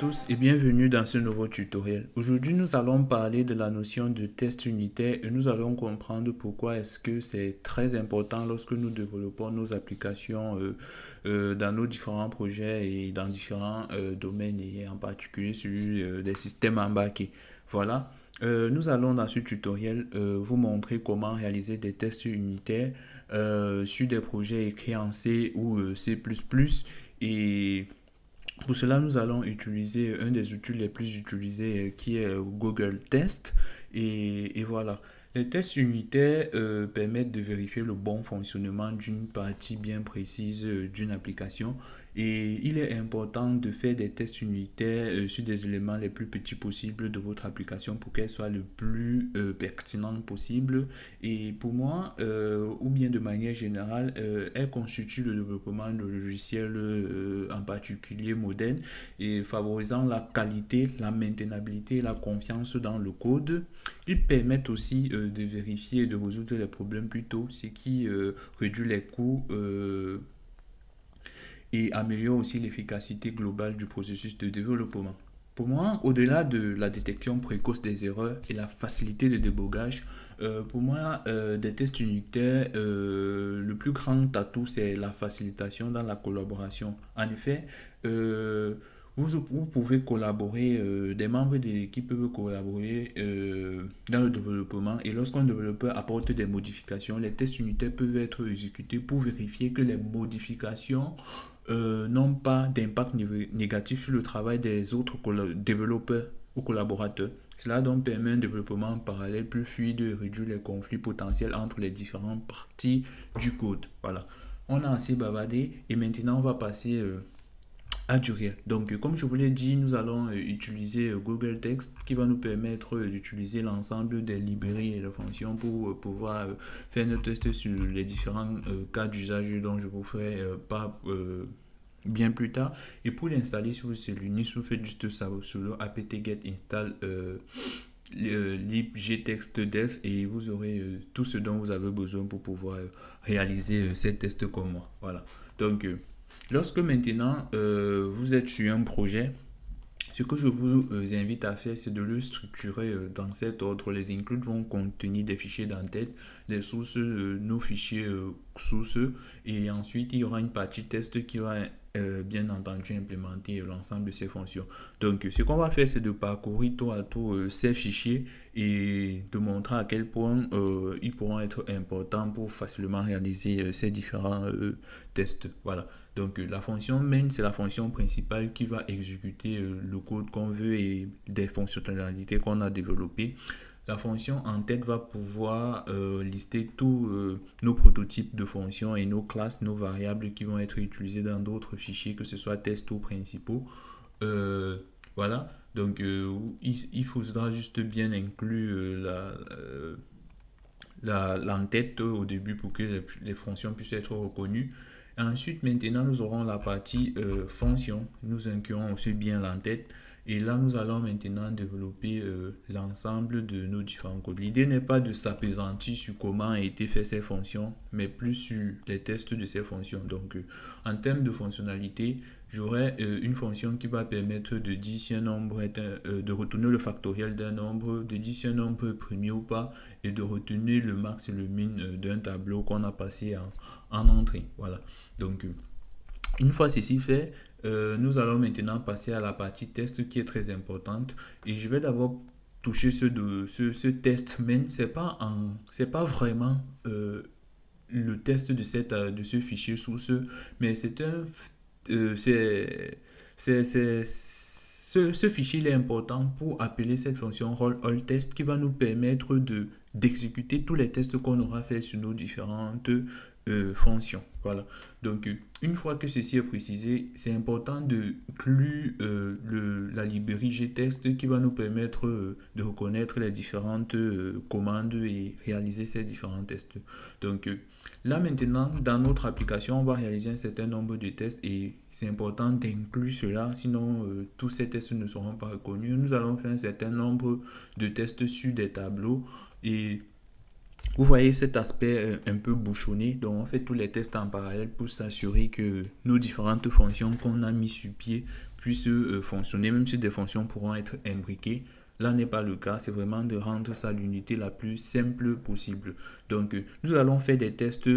tous et bienvenue dans ce nouveau tutoriel. Aujourd'hui, nous allons parler de la notion de test unitaire et nous allons comprendre pourquoi est-ce que c'est très important lorsque nous développons nos applications dans nos différents projets et dans différents domaines et en particulier celui des systèmes embarqués. Voilà. Nous allons dans ce tutoriel vous montrer comment réaliser des tests unitaires sur des projets écrits en C ou C++ et pour cela, nous allons utiliser un des outils les plus utilisés qui est Google Test. Et voilà. Les tests unitaires permettent de vérifier le bon fonctionnement d'une partie bien précise d'une application. Et il est important de faire des tests unitaires sur des éléments les plus petits possibles de votre application pour qu'elle soit le plus pertinente possible. Et pour moi, ou bien de manière générale, elle constitue le développement de logiciels en particulier modernes et favorisant la qualité, la maintenabilité et la confiance dans le code. Ils permettent aussi de vérifier et de résoudre les problèmes plus tôt, ce qui réduit les coûts et améliore aussi l'efficacité globale du processus de développement. Pour moi, au-delà de la détection précoce des erreurs et la facilité de débogage, pour moi, des tests unitaires, le plus grand atout, c'est la facilitation dans la collaboration. En effet, vous pouvez collaborer, des membres de l'équipe peuvent collaborer dans le développement et lorsqu'un développeur apporte des modifications, les tests unitaires peuvent être exécutés pour vérifier que les modifications n'ont pas d'impact négatif sur le travail des autres développeurs ou collaborateurs. Cela donc permet un développement parallèle plus fluide et réduit les conflits potentiels entre les différentes parties du code. Voilà. On a assez bavardé et maintenant on va passer à du réel. Donc, comme je vous l'ai dit, nous allons utiliser Google Text qui va nous permettre d'utiliser l'ensemble des librairies et des fonctions pour pouvoir faire nos tests sur les différents cas d'usage dont je vous ferai pas bien plus tard. Et pour l'installer sur Linux, vous faites juste ça sur le apt-get install libgtextdev et vous aurez tout ce dont vous avez besoin pour pouvoir réaliser ces tests comme moi. Voilà. Donc, lorsque maintenant vous êtes sur un projet, ce que je vous invite à faire, c'est de le structurer dans cet ordre. Les includes vont contenir des fichiers d'entête, les sources, nos fichiers sources, et ensuite il y aura une partie test qui va bien entendu implémenter l'ensemble de ces fonctions. Donc ce qu'on va faire, c'est de parcourir tour à tour ces fichiers et de montrer à quel point ils pourront être importants pour facilement réaliser ces différents tests. Voilà. Donc la fonction main, c'est la fonction principale qui va exécuter le code qu'on veut et des fonctionnalités qu'on a développées. La fonction en tête va pouvoir lister tous nos prototypes de fonctions et nos classes, nos variables qui vont être utilisées dans d'autres fichiers, que ce soit tests ou principaux. Voilà, donc il faudra juste bien inclure l'entête au début pour que les fonctions puissent être reconnues. Ensuite, maintenant, nous aurons la partie fonction. Nous incluons aussi bien l'entête. Et là, nous allons maintenant développer l'ensemble de nos différents codes. L'idée n'est pas de s'appesantir sur comment a été fait ces fonctions, mais plus sur les tests de ces fonctions. Donc, en termes de fonctionnalité, j'aurai une fonction qui va permettre de dire si un nombre est de retourner le factoriel d'un nombre, de dire si un nombre est premier ou pas, et de retenir le max et le min d'un tableau qu'on a passé en entrée. Voilà. Donc, une fois ceci fait, nous allons maintenant passer à la partie test qui est très importante. Et je vais d'abord toucher ce test main. C'est pas vraiment le test de ce fichier source, mais c'est un ce fichier il est important pour appeler cette fonction roll all test qui va nous permettre d'exécuter tous les tests qu'on aura fait sur nos différentes fonctions. Voilà. Donc, une fois que ceci est précisé, c'est important de inclure la librairie gtest qui va nous permettre de reconnaître les différentes commandes et réaliser ces différents tests. Donc, là maintenant, dans notre application, on va réaliser un certain nombre de tests et c'est important d'inclure cela, sinon tous ces tests ne seront pas reconnus. Nous allons faire un certain nombre de tests sur des tableaux et Vous voyez cet aspect un peu bouchonné. Donc, on fait tous les tests en parallèle pour s'assurer que nos différentes fonctions qu'on a mis sur pied puissent fonctionner, même si des fonctions pourront être imbriquées. Là n'est pas le cas, c'est vraiment de rendre ça l'unité la plus simple possible. Donc, nous allons faire des tests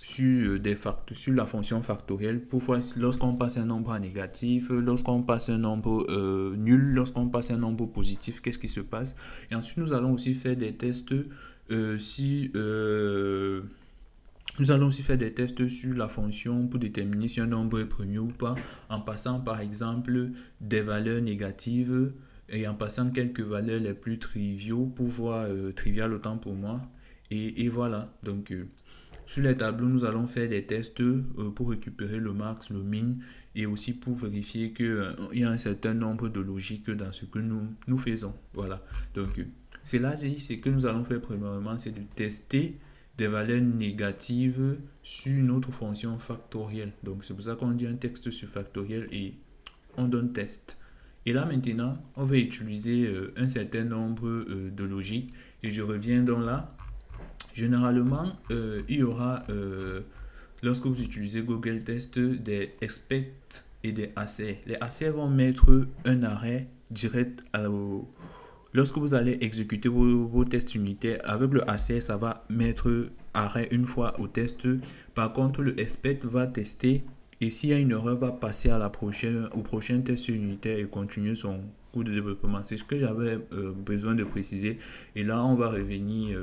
sur la fonction factorielle pour voir si lorsqu'on passe un nombre en négatif, lorsqu'on passe un nombre nul, lorsqu'on passe un nombre positif, qu'est-ce qui se passe. Et ensuite, nous allons aussi faire des tests si nous allons aussi faire des tests sur la fonction pour déterminer si un nombre est premier ou pas, en passant par exemple des valeurs négatives et en passant quelques valeurs les plus triviaux pour voir, trivial autant pour moi. Et voilà, donc sur les tableaux, nous allons faire des tests pour récupérer le max, le min et aussi pour vérifier qu'il y a un certain nombre de logiques dans ce que nous faisons. Voilà, donc c'est là, ce que nous allons faire premièrement, c'est de tester des valeurs négatives sur notre fonction factorielle. Donc c'est pour ça qu'on dit un texte sur factoriel et on donne test. Et là maintenant, on va utiliser un certain nombre de logiques. Et je reviens donc là. Généralement, il y aura, lorsque vous utilisez Google Test, des expect et des assay. Les assay vont mettre un arrêt direct lorsque vous allez exécuter vos tests unitaires. Avec le assay, ça va mettre arrêt une fois au test. Par contre, le expect va tester et s'il y a une erreur, va passer à au prochain test unitaire et continuer son cours de développement. C'est ce que j'avais besoin de préciser. Et là, on va revenir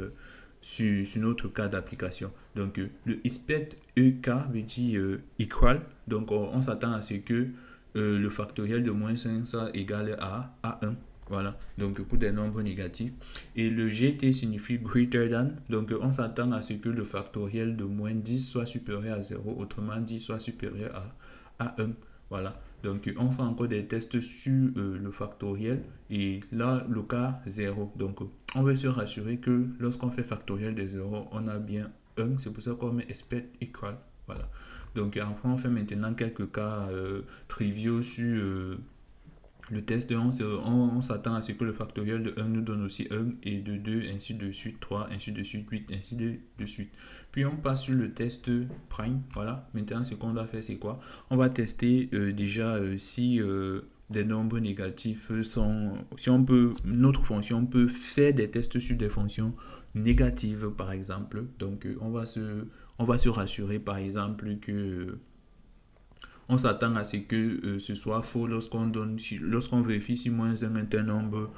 sur notre cas d'application. Donc, le expect EK veut dire equal. Donc, on s'attend à ce que le factoriel de moins 5 soit égal à 1. Voilà, donc pour des nombres négatifs. Et le GT signifie greater than. Donc, on s'attend à ce que le factoriel de moins 10 soit supérieur à 0. Autrement dit, soit supérieur à 1. Voilà. Donc, on fait encore des tests sur le factoriel et là, le cas 0. Donc, on veut se rassurer que lorsqu'on fait factoriel de 0, on a bien 1. C'est pour ça qu'on met expect equal. Voilà. Donc, enfin, on fait maintenant quelques cas triviaux sur le test de 11. On s'attend à ce que le factoriel de 1 nous donne aussi 1 et de 2, ainsi de suite, 3, ainsi de suite, 8, ainsi de suite. Puis on passe sur le test prime. Voilà. Maintenant, ce qu'on doit faire, c'est quoi? On va tester déjà si des nombres négatifs sont... Si on peut, notre fonction peut faire des tests sur des fonctions négatives, par exemple. Donc, on va se rassurer, par exemple, que... on s'attend à ce que ce soit faux lorsqu'on vérifie si moins 1 est un nombre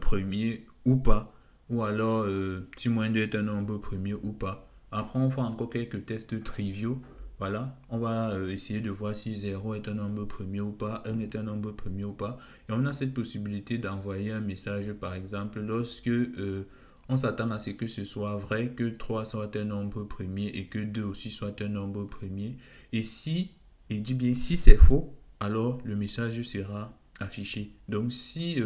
premier ou pas. Ou alors si moins 2 est un nombre premier ou pas. Après, on fait encore quelques tests triviaux. Voilà, on va essayer de voir si 0 est un nombre premier ou pas, 1 est un nombre premier ou pas. Et on a cette possibilité d'envoyer un message, par exemple, lorsque on s'attend à ce que ce soit vrai, que 3 soit un nombre premier et que 2 aussi soit un nombre premier. Et dit bien si c'est faux, alors le message sera affiché. Donc si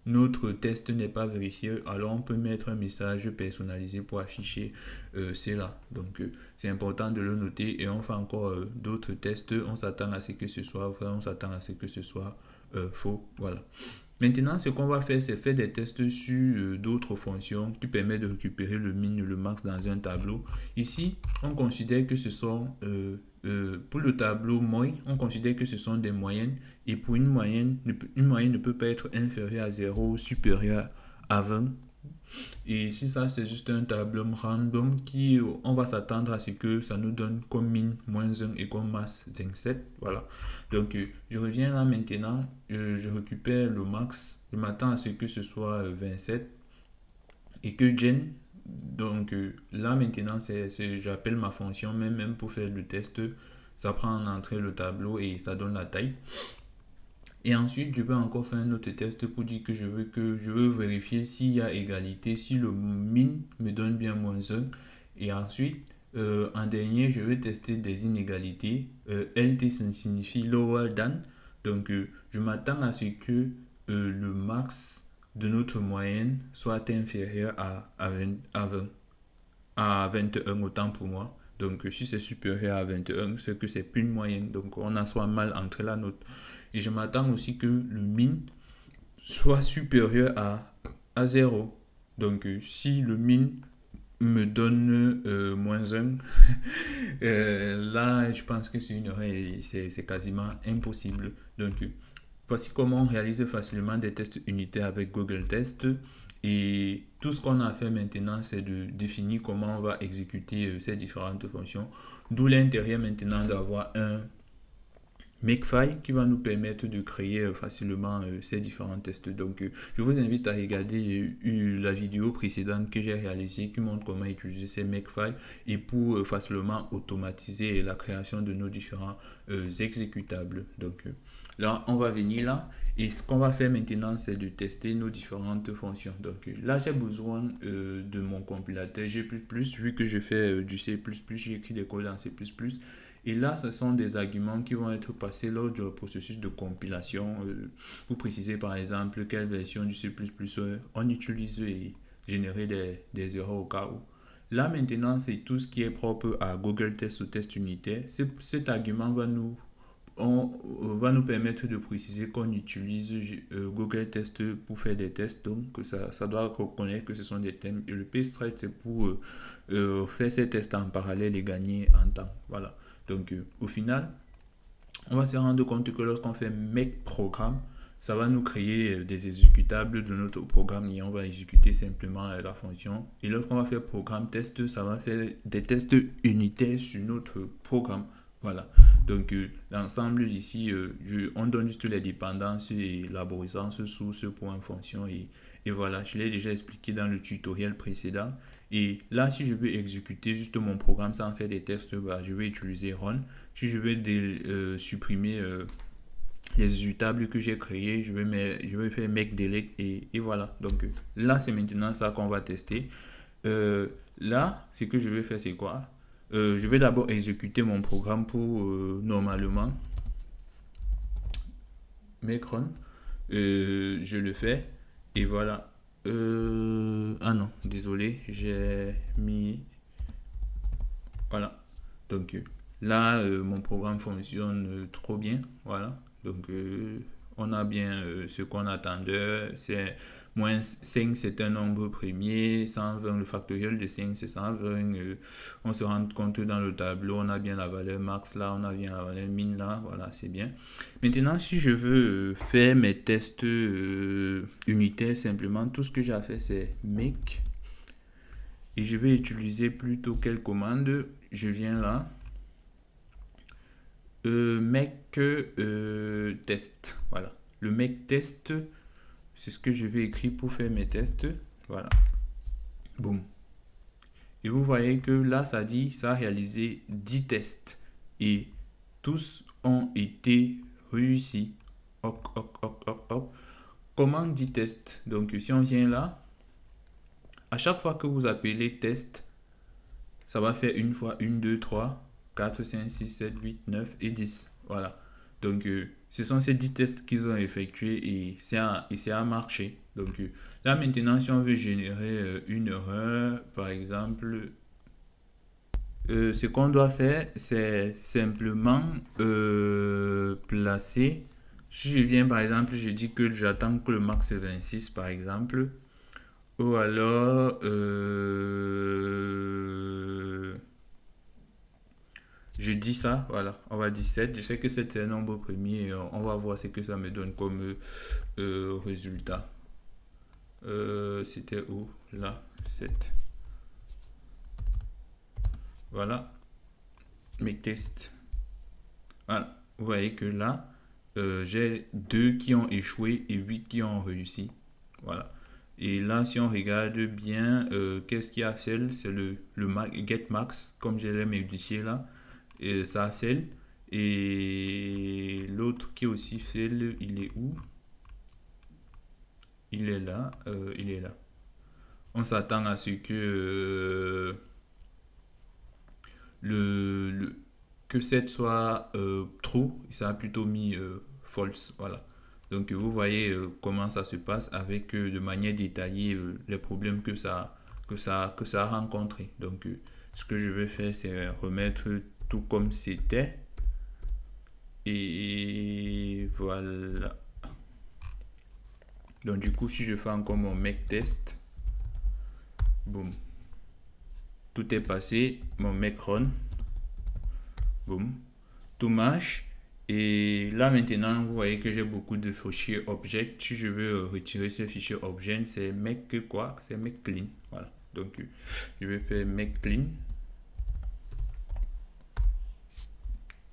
notre test n'est pas vérifié, alors on peut mettre un message personnalisé pour afficher cela. Donc c'est important de le noter et on fait encore d'autres tests. On s'attend à ce que ce soit vrai, on s'attend à ce que ce soit faux. Voilà. Maintenant, ce qu'on va faire, c'est faire des tests sur d'autres fonctions qui permettent de récupérer le min et le max dans un tableau. Ici, on considère que ce sont, pour le tableau moy, on considère que ce sont des moyennes. Et pour une moyenne ne peut pas être inférieure à 0 ou supérieure à 20. Et si ça, c'est juste un tableau random qui, on va s'attendre à ce que ça nous donne comme min moins 1 et comme max 27. Voilà. Donc, je reviens là maintenant. Je récupère le max. Je m'attends à ce que ce soit 27. Et que gen. Donc, là maintenant, j'appelle ma fonction, même pour faire le test. Ça prend en entrée le tableau et ça donne la taille. Et ensuite, je vais encore faire un autre test pour dire que je veux vérifier s'il y a égalité, si le min me donne bien moins 1. Et ensuite, en dernier, je vais tester des inégalités. LT signifie lower than. Donc, je m'attends à ce que le max de notre moyenne soit inférieur à 21 autant pour moi. Donc, si c'est supérieur à 21, c'est que c'est plus une moyenne. Donc, on a soit mal entre la note. Et je m'attends aussi que le min soit supérieur à 0. Donc, si le min me donne -1. Là, je pense que c'est une erreur et c'est quasiment impossible. Donc, voici comment on réalise facilement des tests unitaires avec Google Test. Et tout ce qu'on a fait maintenant, c'est de définir comment on va exécuter ces différentes fonctions. D'où l'intérêt maintenant d'avoir un Makefile qui va nous permettre de créer facilement ces différents tests. Donc, je vous invite à regarder la vidéo précédente que j'ai réalisée qui montre comment utiliser ces Makefile et pour facilement automatiser la création de nos différents exécutables. Donc, là, on va venir là et ce qu'on va faire maintenant, c'est de tester nos différentes fonctions. Donc, là, j'ai besoin de mon compilateur G++, vu que je fais du C++, j'écris des codes en C++. Et là, ce sont des arguments qui vont être passés lors du processus de compilation. Vous précisez par exemple quelle version du C++ on utilise et générer des erreurs au cas où. Là maintenant, c'est tout ce qui est propre à Google Test ou test unitaire. Cet argument va nous permettre de préciser qu'on utilise Google Test pour faire des tests. Donc, ça doit reconnaître que ce sont des thèmes. Et le pthread, c'est pour faire ces tests en parallèle et gagner en temps. Voilà. Donc, au final, on va se rendre compte que lorsqu'on fait make programme, ça va nous créer des exécutables de notre programme et on va exécuter simplement la fonction. Et lorsqu'on va faire programme test, ça va faire des tests unitaires sur notre programme. Voilà. Donc, l'ensemble ici, on donne juste les dépendances et l'arborescence sous ce point fonction. Et voilà, je l'ai déjà expliqué dans le tutoriel précédent. Et là, si je veux exécuter juste mon programme sans faire des tests, bah, je vais utiliser run. Si je veux supprimer les exécutables que j'ai créés, je vais faire make delete et voilà. Donc là, c'est maintenant ça qu'on va tester. Là, ce que je vais faire, c'est quoi? Je vais d'abord exécuter mon programme pour normalement make run. Je le fais et voilà. Ah non, désolé, j'ai mis... Voilà. Donc là, mon programme fonctionne trop bien. Voilà. Donc on a bien ce qu'on attendait. C'est -5, c'est un nombre premier. 120, le factoriel de 5, c'est 120. On se rend compte dans le tableau, on a bien la valeur max là, on a bien la valeur min là. Voilà, c'est bien. Maintenant, si je veux faire mes tests unitaires, simplement, tout ce que j'ai à faire, c'est make. Et je vais utiliser plutôt quelle commande? Je viens là. Make test. Voilà. Le make test, c'est ce que je vais écrire pour faire mes tests. Voilà. Boum. Et vous voyez que là, ça dit, ça a réalisé 10 tests. Et tous ont été réussis. Hop, hop, hop, hop, hop. Comment 10 tests? Donc, si on vient là, à chaque fois que vous appelez test, ça va faire une fois 1, 2, 3, 4, 5, 6, 7, 8, 9 et 10. Voilà. Donc, ce sont ces 10 tests qu'ils ont effectués et ça a marché. Donc, là maintenant, si on veut générer une erreur, par exemple, ce qu'on doit faire, c'est simplement placer. Si je viens, par exemple, je dis que j'attends que le max est 26, par exemple. Ou alors, je dis ça, voilà, on va dire 7. Je sais que 7 c'est un nombre premier. On va voir ce que ça me donne comme résultat. C'était où? Là, 7. Voilà, mes tests. Voilà, vous voyez que là, j'ai 2 qui ont échoué et 8 qui ont réussi. Voilà. Et là, si on regarde bien, qu'est-ce qui a fait? C'est le get max, comme je l'ai modifié là. Et ça a fait. Et l'autre qui aussi fait, il est où? Il est là. Il est là. On s'attend à ce que que 7 soit true. Ça a plutôt mis false. Voilà. Donc vous voyez comment ça se passe avec de manière détaillée les problèmes que ça a rencontré. Donc ce que je vais faire, c'est remettre tout comme c'était. Et voilà. Donc du coup, si je fais encore mon make test, boum. tout est passé, mon make run, boum, tout marche. Et là maintenant, vous voyez que j'ai beaucoup de fichiers object. Si je veux retirer ce fichier objet, c'est make quoi? C'est make clean. Voilà. Donc je vais faire make clean.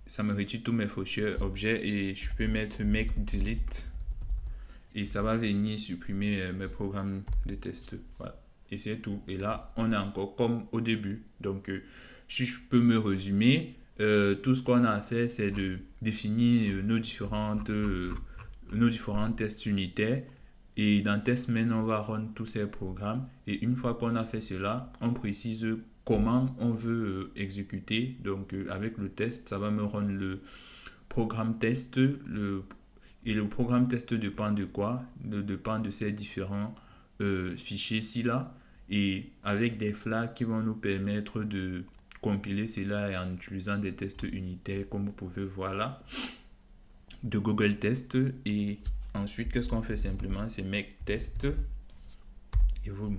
Ça me retire tous mes fichiers objets et je peux mettre make delete. Et ça va venir supprimer mes programmes de test. Voilà. Et c'est tout. Et là, on est encore comme au début. Donc si je peux me résumer, tout ce qu'on a fait, c'est de définir nos différents tests unitaires. Et dans TestMain, on va run tous ces programmes. Et une fois qu'on a fait cela, on précise comment on veut exécuter. Donc, avec le test, ça va me run le programme test. Et le programme test dépend de quoi? Dépend de ces différents fichiers-ci là. Et avec des flags qui vont nous permettre de compiler cela en utilisant des tests unitaires comme vous pouvez voir là de Google Test. Et ensuite qu'est-ce qu'on fait simplement, c'est make test et vous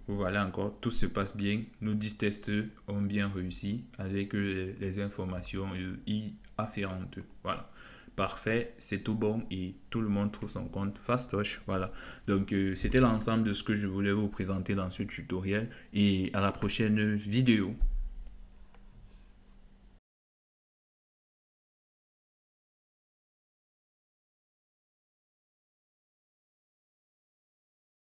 voilà, encore tout se passe bien, nos 10 tests ont bien réussi avec les informations y afférentes. Voilà, parfait, c'est tout bon et tout le monde trouve son compte fastoche. Voilà, donc c'était l'ensemble de ce que je voulais vous présenter dans ce tutoriel et à la prochaine vidéo.